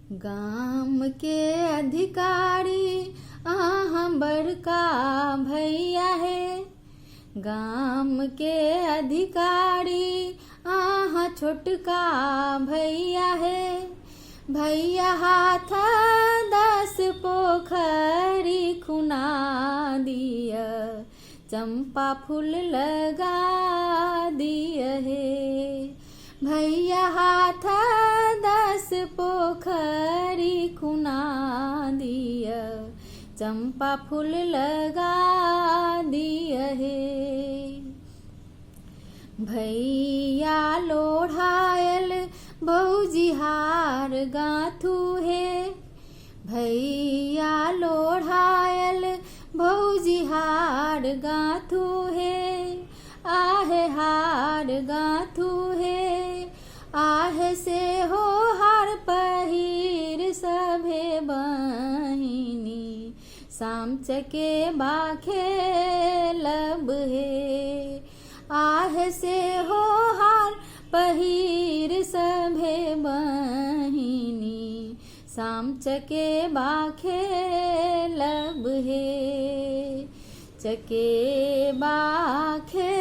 गाम के अधिकारी हम बड़का भैया है। गाम के अधिकारी छोटका भैया है। भैया हाथ 10 पोखरी खुना दिया, चंपा फूल लगा दिया है। भैया हाथ 10 पोखरी खुना दिया, चंपा फूल लगा दिया है। भैया लोढ़ायल भौजी हार गाथू है। भैया लोढ़ायल भौजी हार गाथू है। आहे हार गाथू है। आहे से हो हार पहिर सभे बहिनी, साम चके बाखे लब है। आहे से हो हार पहिर सभे बहिनी, साम चके बाखे लब है। चके बाखे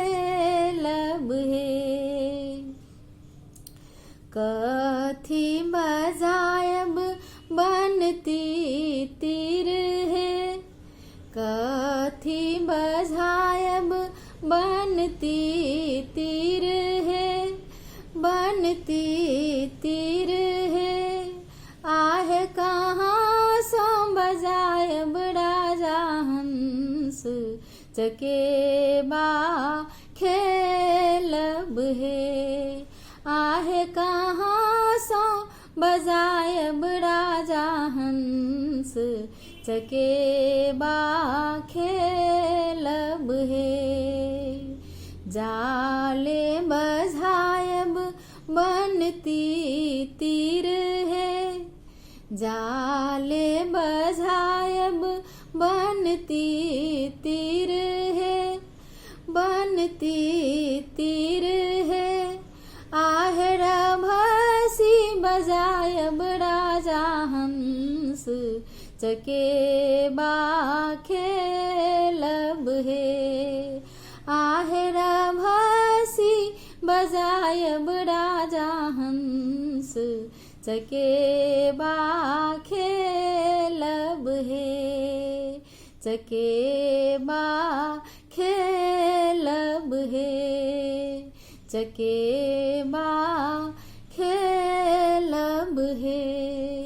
लब है। कथी बजायब बनती तीर है। कथी बजायब बनती तीर है। बनती तीर है। आहे कहाँ सो बजायब राजा हंस, चके बाखे लब है। आहे कहाँ सो बजायब राजा हंस, चके बाखे लब है। जाले बजायब बनती तीर है। जाले बजायब बनती तीर है। बनती तीर है। आहेर भसी बजायब राजा हंस, चके बाखे लब है। आहेर भसी बजायब राजा हंस, चके बाखे लब है। चके बाखे लब है। चके बाखे लब है।